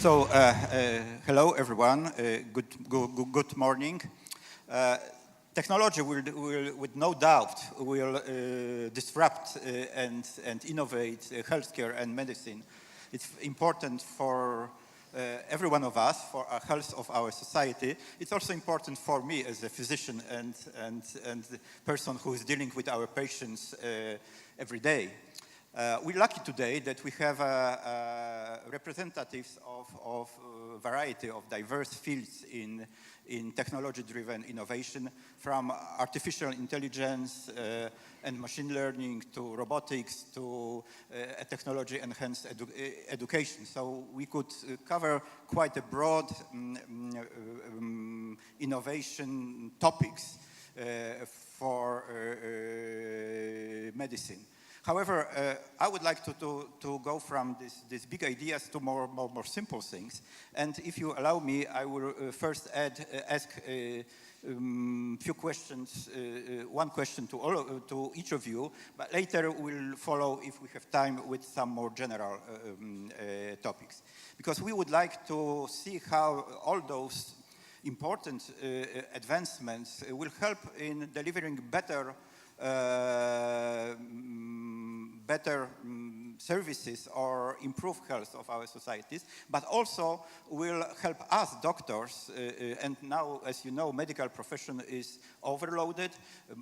Hello everyone. Good morning. Technology will, with no doubt, will disrupt and innovate healthcare and medicine. It's important for every one of us, for the health of our society. It's also important for me as a physician and the person who is dealing with our patients every day. We're lucky today that we have representatives of a variety of diverse fields in technology-driven innovation, from artificial intelligence and machine learning to robotics to technology-enhanced education. So we could cover quite a broad innovation topics for medicine. However, I would like to go from these big ideas to more simple things. And if you allow me, I will first ask a few questions, one question to each of you, but later we'll follow, if we have time, with some more general topics. Because we would like to see how all those important advancements will help in delivering better services or improve health of our societies, but also will help us doctors, and now, as you know, medical profession is overloaded.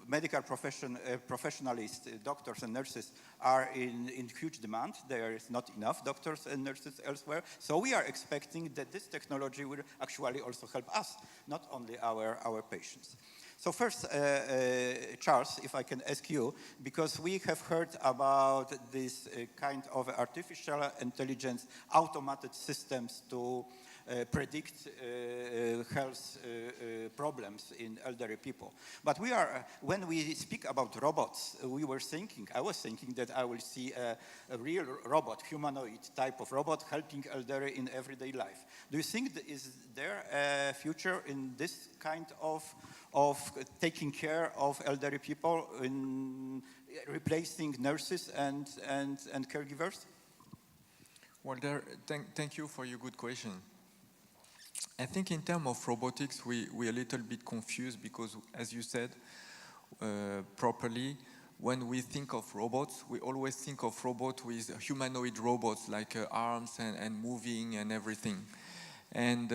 Medical professionalists, doctors and nurses are in huge demand. There is not enough doctors and nurses elsewhere. So we are expecting that this technology will actually also help us, not only our patients. So first, Charles, if I can ask you, because we have heard about this kind of artificial intelligence automated systems to predict health problems in elderly people. But when we speak about robots, I was thinking that I will see a real robot, humanoid type of robot helping elderly in everyday life. Do you think is there a future in this kind of taking care of elderly people, in replacing nurses and caregivers? Well, thank you for your good question. I think in terms of robotics, we're a little bit confused because, as you said properly, when we think of robots, we always think of robots with humanoid robots like arms and moving and everything. And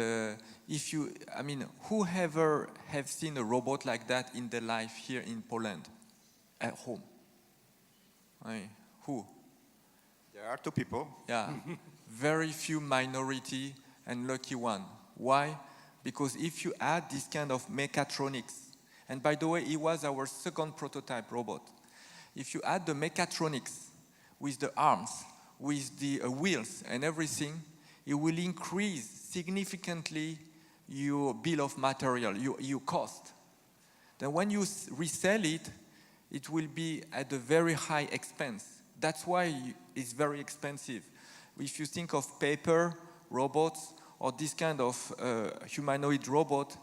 who ever have seen a robot like that in their life here in Poland, at home? Who? There are two people. Yeah, very few minority and lucky one. Why? Because if you add this kind of mechatronics, and by the way, it was our second prototype robot. If you add the mechatronics with the arms, with the wheels and everything, it will increase significantly your bill of material, your cost. Then when you resell it, it will be at a very high expense. That's why it's very expensive. If you think of paper robots or this kind of humanoid robot,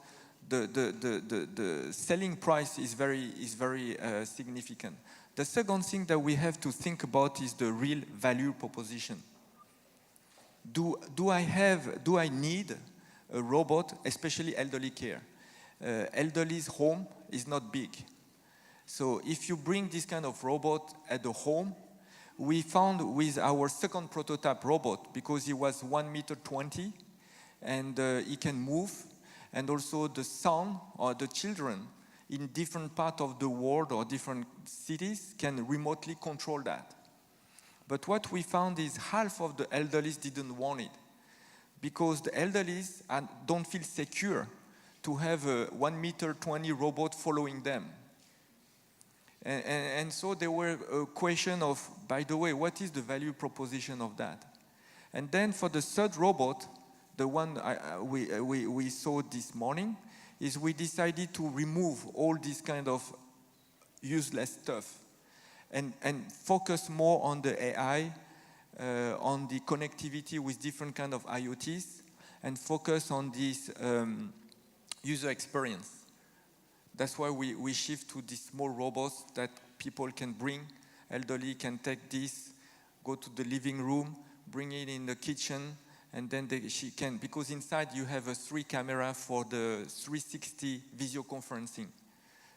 the selling price is very significant. The second thing that we have to think about is the real value proposition. Do I need a robot, especially elderly care? Elderly's home is not big. So if you bring this kind of robot at the home, we found with our second prototype robot, because it was 1.20 meters and it can move, and also the son or the children in different parts of the world or different cities can remotely control that. But what we found is half of the elderly didn't want it, because the elderly don't feel secure to have a 1.20 meters robot following them. And so there were a question of, by the way, what is the value proposition of that? And then for the third robot, the one we saw this morning, is we decided to remove all this kind of useless stuff and focus more on the AI, on the connectivity with different kind of IoTs, and focus on this user experience. That's why we shift to these small robots that people can bring. Elderly can take this, go to the living room, bring it in the kitchen, and then she can, because inside you have a 3 camera for the 360 video conferencing.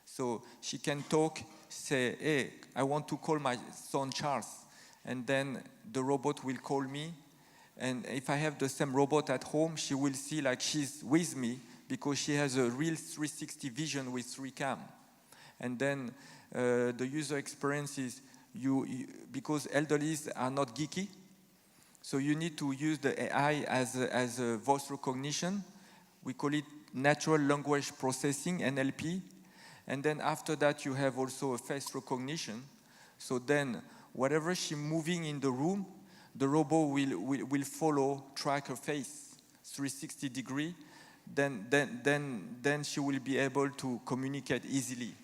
So she can talk, say, hey, I want to call my son Charles, and then the robot will call me, and if I have the same robot at home, she will see like she's with me because she has a real 360 vision with 3 cam. And then the user experience is, because elderlies are not geeky, so you need to use the AI as a voice recognition. We call it natural language processing, NLP. And then after that, you have also a face recognition. So then, whatever she's moving in the room, the robot will follow, track her face, 360 degree. Then she will be able to communicate easily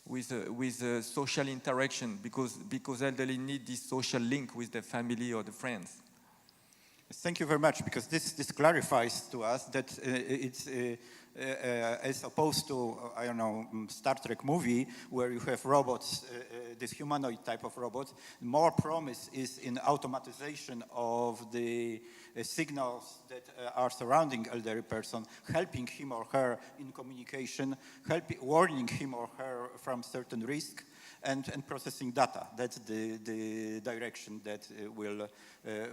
with social interaction, because elderly need this social link with their family or the friends. Thank you very much, because this clarifies to us that it's as opposed to, I don't know, Star Trek movie where you have robots, this humanoid type of robots. More promise is in automatization of the signals that are surrounding elderly person, helping him or her in communication, warning him or her from certain risk, and processing data. That's the direction that will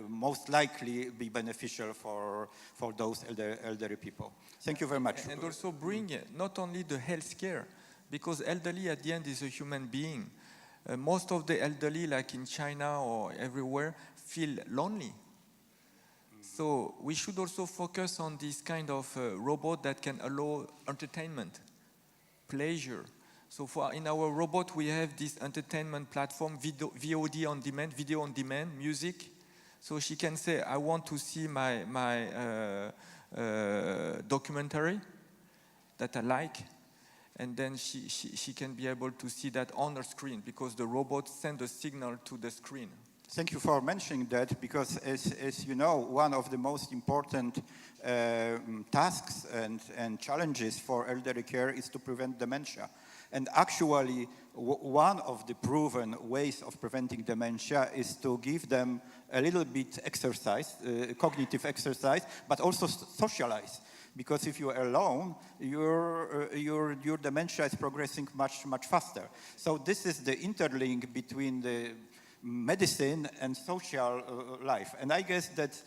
most likely be beneficial for those elderly people. Thank you very much. And also bring not only the healthcare, because elderly at the end is a human being. Most of the elderly, like in China or everywhere, feel lonely. So we should also focus on this kind of robot that can allow entertainment, pleasure. So in our robot, we have this entertainment platform, VOD on demand, video on demand, music. So she can say, I want to see my documentary that I like. And then she can be able to see that on her screen, because the robot sends a signal to the screen. Thank you for mentioning that, because as you know, one of the most important tasks and challenges for elderly care is to prevent dementia. And actually, one of the proven ways of preventing dementia is to give them a little bit exercise, cognitive exercise, but also socialize. Because if you are alone, your dementia is progressing much faster. So this is the interlink between the medicine and social life. And I guess that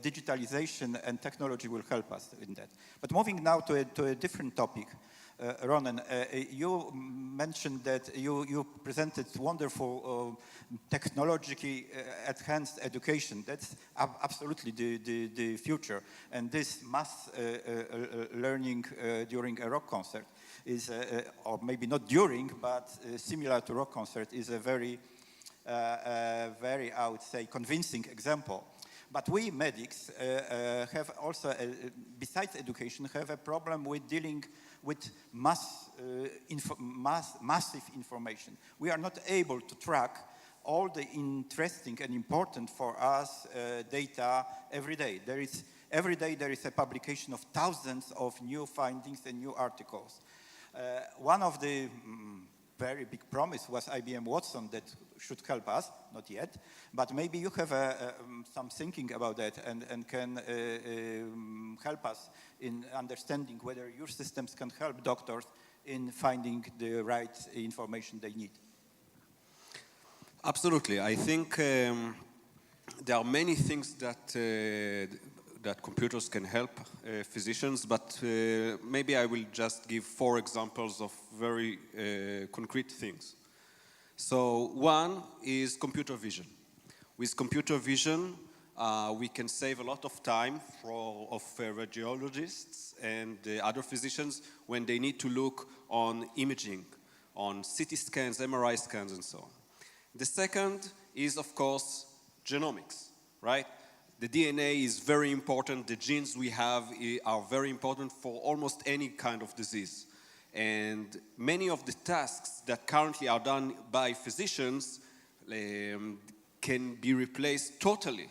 digitalization and technology will help us in that. But moving now to a different topic. Ronan, you mentioned that you presented wonderful technologically enhanced education. That's absolutely the future. And this mass learning during a rock concert is, or maybe not during, but similar to rock concert, is a very, I would say, convincing example. But we medics have also, besides education, have a problem with dealing with massive information. We are not able to track all the interesting and important for us data every day. Every day there is a publication of thousands of new findings and new articles. One of the very big promise was IBM Watson that should help us, not yet, but maybe you have some thinking about that and can help us in understanding whether your systems can help doctors in finding the right information they need. Absolutely. I think there are many things that computers can help physicians, but maybe I will just give 4 examples of very concrete things. So one is computer vision. With computer vision, we can save a lot of time of radiologists and other physicians when they need to look on imaging, on CT scans, MRI scans, and so on. The second is, of course, genomics, right? The DNA is very important. The genes we have are very important for almost any kind of disease. And many of the tasks that currently are done by physicians can be replaced totally,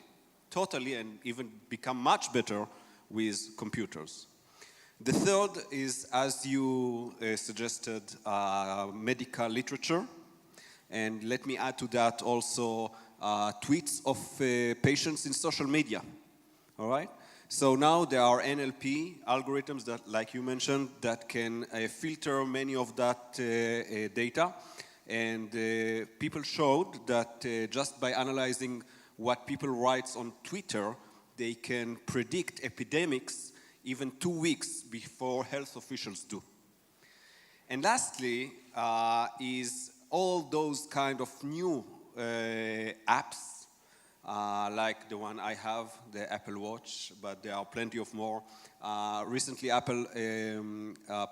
and even become much better with computers. The third is, as you suggested, medical literature. And let me add to that also tweets of patients in social media. All right? So now there are NLP algorithms that, like you mentioned, that can filter many of that data. And people showed that just by analyzing what people write on Twitter, they can predict epidemics even 2 weeks before health officials do. And lastly is all those kind of new apps like the one I have, the Apple Watch, but there are plenty of more. Recently, Apple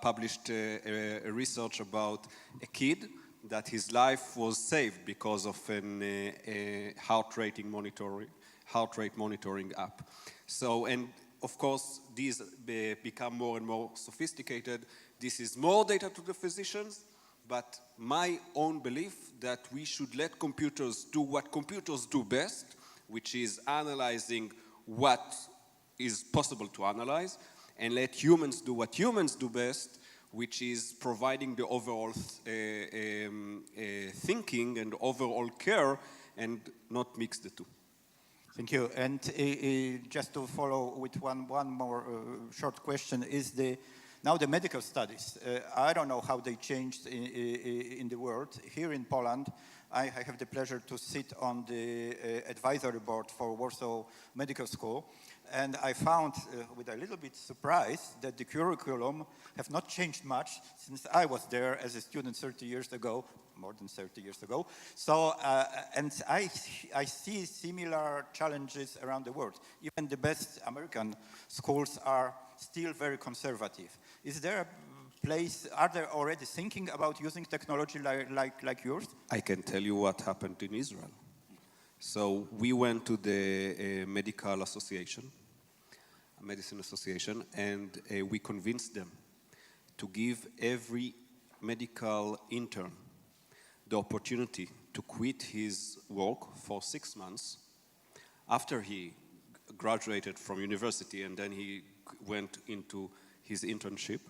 published a research about a kid that his life was saved because of a heart rate monitoring app. So, and of course, these become more and more sophisticated. This is more data to the physicians, but my own belief that we should let computers do what computers do best, which is analyzing what is possible to analyze, and let humans do what humans do best, which is providing the overall thinking and overall care, and not mix the two. Thank you. And just to follow with one more short question, is now the medical studies, I don't know how they changed in the world. Here in Poland, I have the pleasure to sit on the advisory board for Warsaw Medical School, and I found with a little bit surprise that the curriculum have not changed much since I was there as a student 30 years ago, more than 30 years ago. So, and I see similar challenges around the world. Even the best American schools are still very conservative. Is there a place, are they already thinking about using technology like yours? I can tell you what happened in Israel. So we went to the medicine association, and we convinced them to give every medical intern the opportunity to quit his work for 6 months after he graduated from university, and then he went into his internship.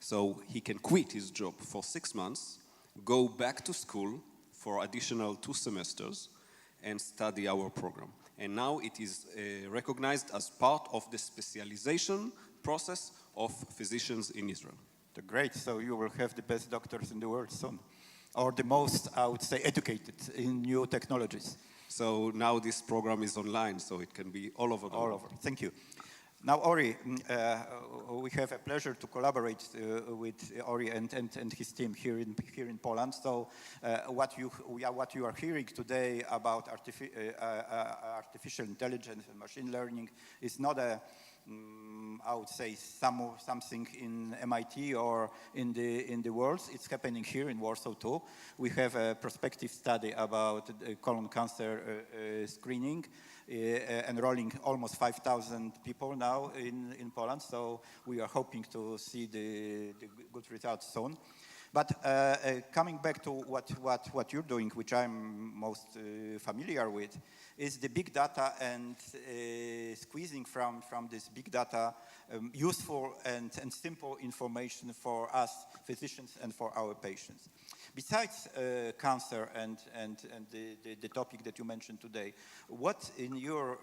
So he can quit his job for 6 months, go back to school for additional 2 semesters, and study our program. And now it is recognized as part of the specialization process of physicians in Israel. Great, so you will have the best doctors in the world soon, or the most, I would say, educated in new technologies. So now this program is online, so it can be all over the world. All over, thank you. Now, Ori, we have a pleasure to collaborate with Ori and his team here in Poland. So, what you are hearing today about artificial intelligence and machine learning is not a I would say something in MIT or in the world. It's happening here in Warsaw too. We have a prospective study about colon cancer screening, enrolling almost 5,000 people now in Poland. So we are hoping to see the good results soon. But coming back to what you're doing, which I'm most familiar with, is the big data and squeezing from this big data useful and simple information for us physicians and for our patients. Besides cancer and the topic that you mentioned today, what in your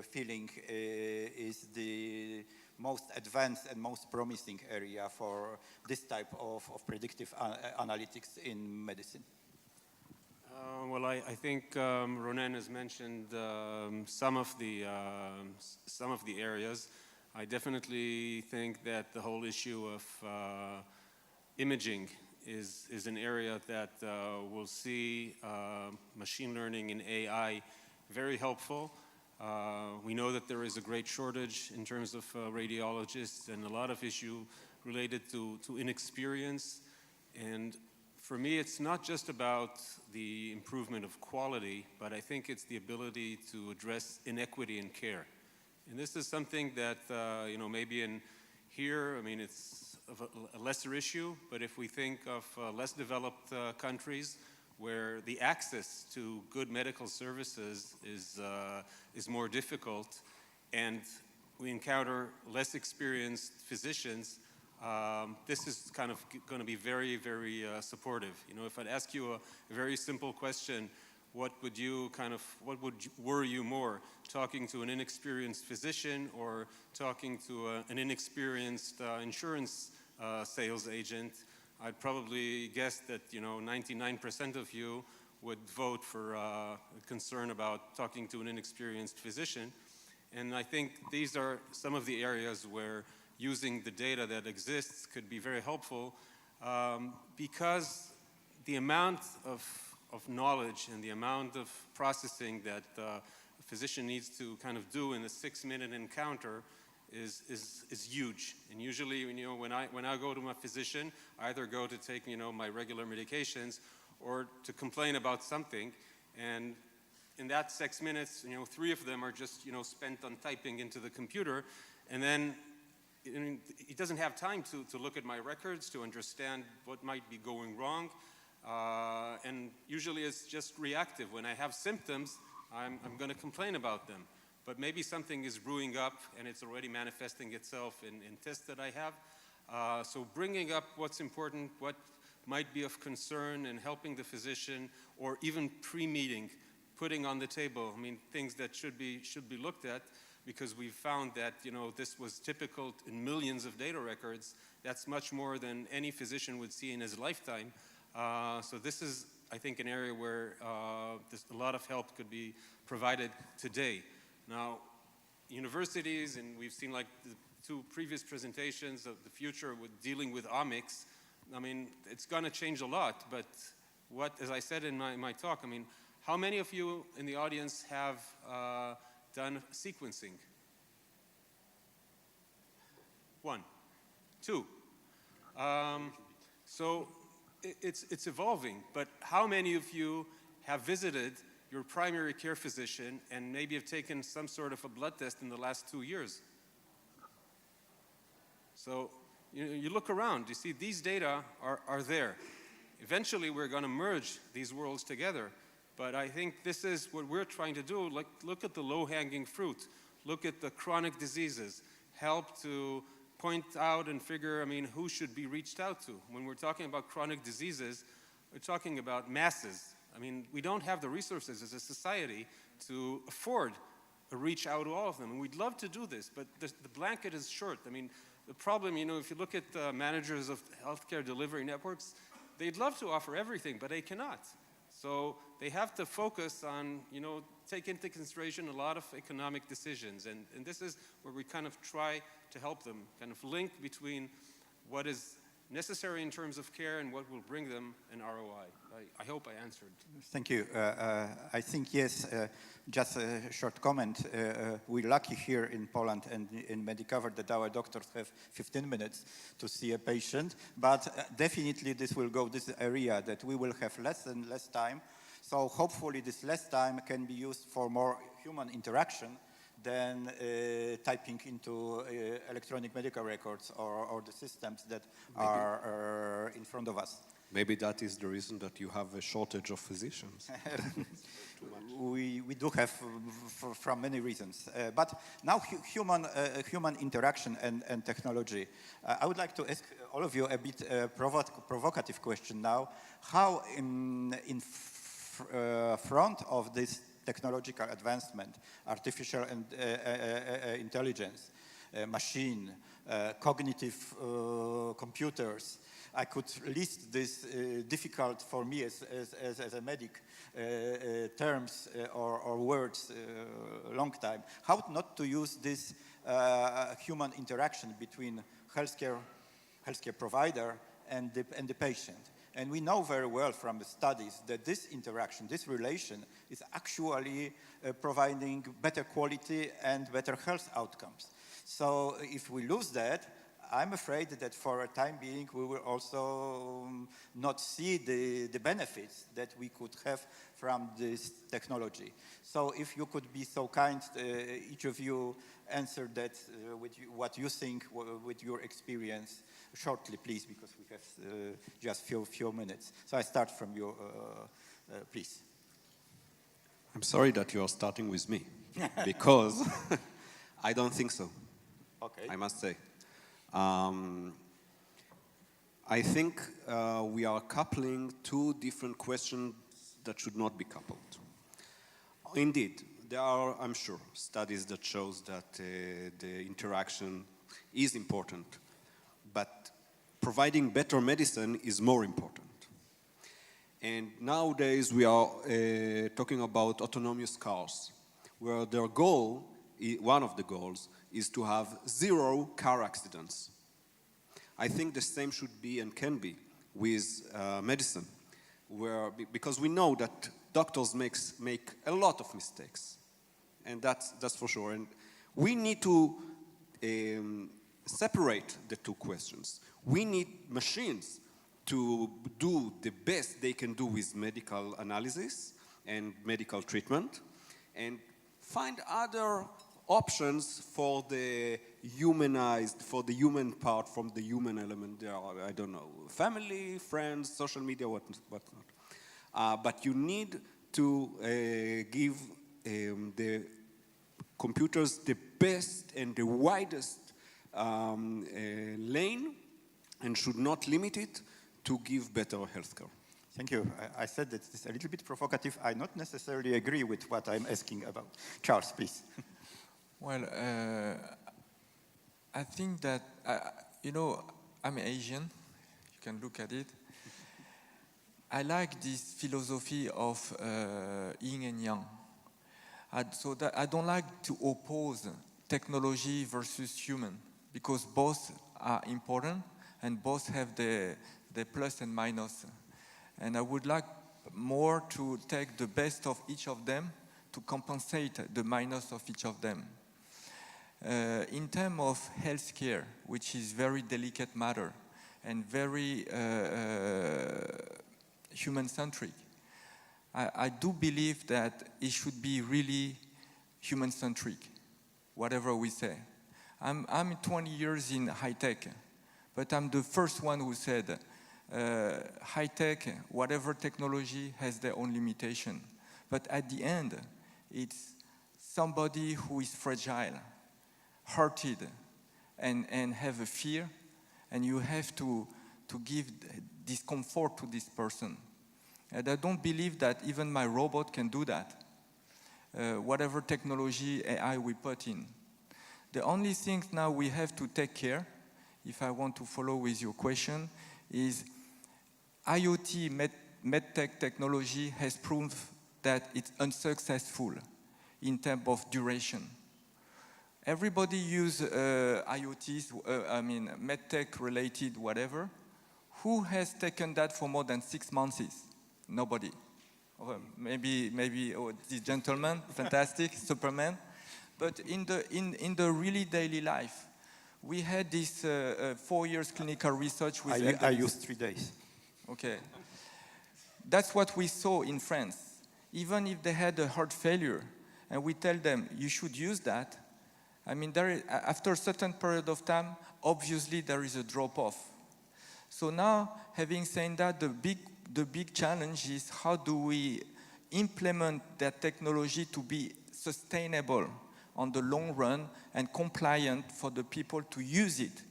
feeling is the most advanced and most promising area for this type of predictive analytics in medicine? Well, I think Ronen has mentioned some of the areas. I definitely think that the whole issue of imaging is an area that will see machine learning and AI very helpful. We know that there is a great shortage in terms of radiologists and a lot of issue related to inexperience. And for me, it's not just about the improvement of quality, but I think it's the ability to address inequity in care. And this is something that, maybe in here, I mean, it's a lesser issue, but if we think of less developed countries where the access to good medical services is more difficult, and we encounter less experienced physicians, this is kind of going to be very, very supportive. You know, if I'd ask you a very simple question, what would worry you more, talking to an inexperienced physician or talking to an inexperienced insurance sales agent? I'd probably guess that 99% of you would vote for concern about talking to an inexperienced physician. And I think these are some of the areas where using the data that exists could be very helpful, because the amount of knowledge and the amount of processing that a physician needs to kind of do in a 6-minute encounter is huge. And usually, when I go to my physician, I either go to take my regular medications or to complain about something, and in that 6 minutes, 3 of them are just spent on typing into the computer, and then he doesn't have time to look at my records to understand what might be going wrong, and usually it's just reactive. When I have symptoms, I'm going to complain about them. But maybe something is brewing up and it's already manifesting itself in tests that I have. So bringing up what's important, what might be of concern, and helping the physician, or even pre-meeting, putting on the table, things that should be looked at, because we've found that this was typical in millions of data records. That's much more than any physician would see in his lifetime. So this is, I think, an area where a lot of help could be provided today. Now, universities, and we've seen like the 2 previous presentations of the future with dealing with omics, it's going to change a lot, but as I said in my talk, how many of you in the audience have done sequencing? 1, 2. So it's evolving, but how many of you have visited your primary care physician and maybe have taken some sort of a blood test in the last 2 years? So you look around, you see these data are there. Eventually we're going to merge these worlds together, but I think this is what we're trying to do. Like, look at the low-hanging fruit, look at the chronic diseases, help to point out and figure, who should be reached out to. When we're talking about chronic diseases, we're talking about masses. We don't have the resources as a society to afford a reach out to all of them. And we'd love to do this, but the blanket is short. The problem, if you look at managers of healthcare delivery networks, they'd love to offer everything, but they cannot. So they have to focus on, take into consideration a lot of economic decisions. And this is where we kind of try to help them, kind of link between what is necessary in terms of care and what will bring them an ROI. I hope I answered. Thank you. I think, yes, just a short comment. We're lucky here in Poland and in Medicover that our doctors have 15 minutes to see a patient, but definitely this will go this area that we will have less and less time. So hopefully this less time can be used for more human interaction than typing into electronic medical records or the systems that are in front of us. Maybe that is the reason that you have a shortage of physicians. we do have from many reasons. But now human interaction and technology. I would like to ask all of you a bit provocative question now. How in front of this technological advancement, artificial intelligence, machine, cognitive computers, I could list this difficult for me as a medic terms or words long time. How not to use this human interaction between healthcare provider and the patient. And we know very well from the studies that this interaction, this relation is actually providing better quality and better health outcomes. So if we lose that, I'm afraid that for a time being, we will also not see the benefits that we could have from this technology. So if you could be so kind, each of you answer that with what you think with your experience shortly, please, because we have just few minutes. So I start from you, please. I'm sorry that you are starting with me, because I don't think so. Okay. I must say. I think we are coupling 2 different questions that should not be coupled. Indeed, there are, I'm sure, studies that shows that the interaction is important, but providing better medicine is more important. And nowadays we are talking about autonomous cars, where their goal, one of the goals, is to have 0 car accidents. I think the same should be and can be with medicine, because we know that doctors make a lot of mistakes, and that's for sure. And we need to separate the two questions. We need machines to do the best they can do with medical analysis and medical treatment, and find other options for the humanized, for the human part, from the human element. There are, I don't know, family, friends, social media, whatnot. But you need to give the computers the best and the widest lane, and should not limit it to give better healthcare. Thank you. I said that it's a little bit provocative. I not necessarily agree with what I'm asking about. Charles, please. Well, I think that, I'm Asian. You can look at it. I like this philosophy of yin and yang. So that I don't like to oppose technology versus human, because both are important and both have the plus and minus. And I would like more to take the best of each of them to compensate the minus of each of them. In terms of healthcare, which is very delicate matter and very human-centric, I do believe that it should be really human-centric, whatever we say. I'm 20 years in high-tech, but I'm the first one who said high-tech, whatever technology, has their own limitation. But at the end, it's somebody who is fragile, hurted, and have a fear, and you have to give discomfort to this person. And I don't believe that even my robot can do that. Whatever technology, AI we put in. The only thing now we have to take care, if I want to follow with your question, is IoT medtech technology has proved that it's unsuccessful in terms of duration. Everybody use IoTs, medtech related whatever. Who has taken that for more than 6 months? Nobody. Maybe this gentleman, fantastic, Superman. But in the really daily life, we had this 4 years clinical research with I used 3 days. Okay. That's what we saw in France. Even if they had a heart failure, and we tell them, you should use that, after a certain period of time, obviously there is a drop-off. So now, having said that, the big challenge is how do we implement that technology to be sustainable on the long run and compliant for the people to use it.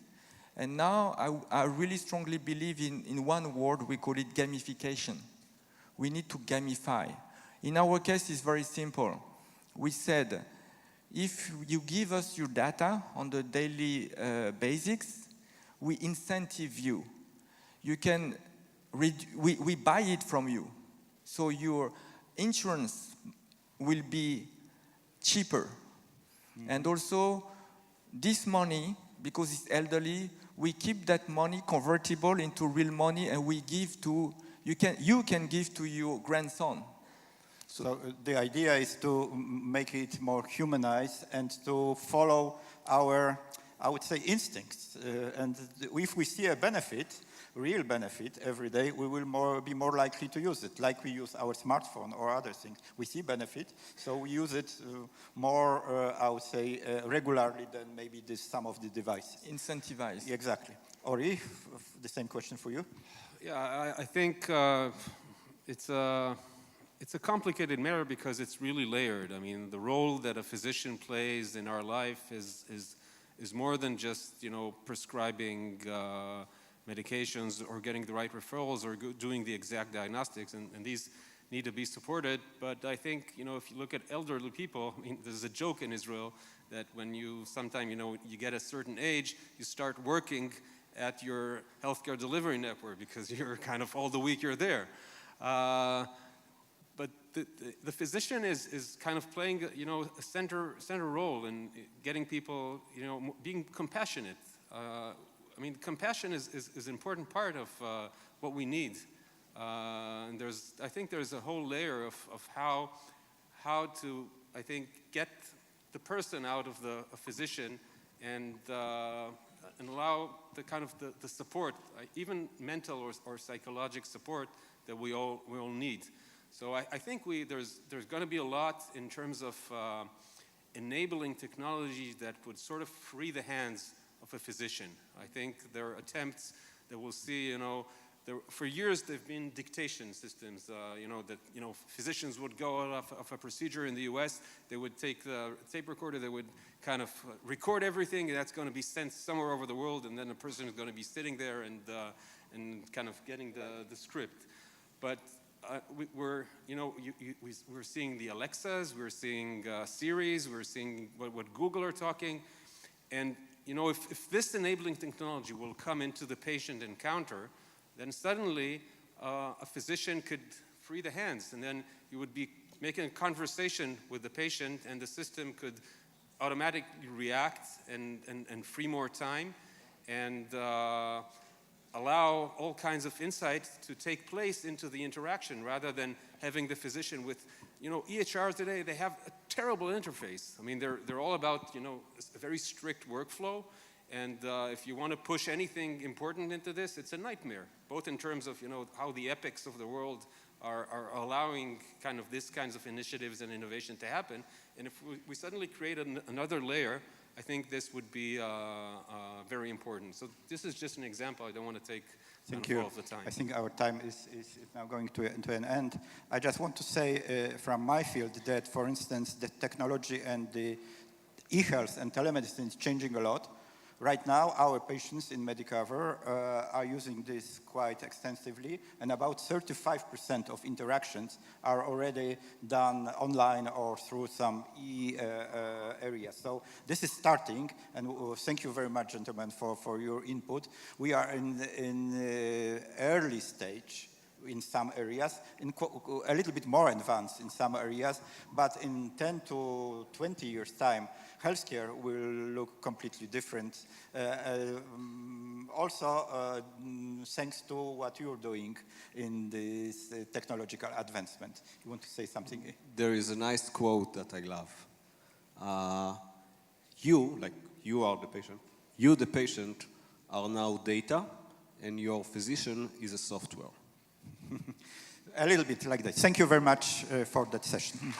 And now I really strongly believe in one word, we call it gamification. We need to gamify. In our case, it's very simple. We said, if you give us your data on the daily basics, we incentive you. You can, we buy it from you. So your insurance will be cheaper. Mm-hmm. And also, this money, because it's elderly, we keep that money convertible into real money, and we give to, you can give to your grandson. So the idea is to make it more humanized and to follow our, I would say, instincts. And if we see a benefit, real benefit every day, we will be more likely to use it, like we use our smartphone or other things. We see benefit, so we use it more, I would say, regularly than maybe some of the devices. Incentivized. Exactly. Ori, the same question for you. Yeah, I think it's a complicated matter because it's really layered. I mean, the role that a physician plays in our life is more than just, prescribing medications or getting the right referrals or doing the exact diagnostics. And need to be supported. But I think, if you look at elderly people, I mean, there's a joke in Israel that when you sometime, you get a certain age, you start working at your healthcare delivery network because you're kind of all the week you're there. But the physician is kind of playing, a center role in getting people, being compassionate. I mean, compassion is an important part of what we need. And I think there's a whole layer of how to, I think, get the person out of the physician and allow the kind of the support, even mental or psychological support that we all need. So I think there's going to be a lot in terms of enabling technology that would sort of free the hands of a physician. I think there are attempts that we'll see, for years there have been dictation systems, that physicians would go off of a procedure in the US, they would take the tape recorder, they would kind of record everything, and that's going to be sent somewhere over the world, and then the person is going to be sitting there and kind of getting the script. But we're seeing the Alexas, we're seeing Siris, we're seeing what Google are talking, and if this enabling technology will come into the patient encounter, then suddenly a physician could free the hands, and then you would be making a conversation with the patient, and the system could automatically react and free more time, and allow all kinds of insights to take place into the interaction rather than having the physician with, EHRs today, they have a terrible interface. I mean, they're all about, a very strict workflow. And if you want to push anything important into this, it's a nightmare, both in terms of, how the epics of the world are allowing kind of these kinds of initiatives and innovation to happen. And if we suddenly create another layer, I think this would be very important. So this is just an example. I don't want to take all of the time. I think our time is now going to an end. I just want to say from my field that, for instance, the technology and the e-health and telemedicine is changing a lot. Right now, our patients in Medicover are using this quite extensively, and about 35% of interactions are already done online or through some areas. So this is starting, and thank you very much, gentlemen, for your input. We are in early stage in some areas, a little bit more advanced in some areas, but in 10 to 20 years' time, healthcare will look completely different. Also, thanks to what you're doing in this technological advancement. You want to say something? There is a nice quote that I love. You are the patient. You, the patient, are now data, and your physician is a software. A little bit like that. Thank you very much for that session.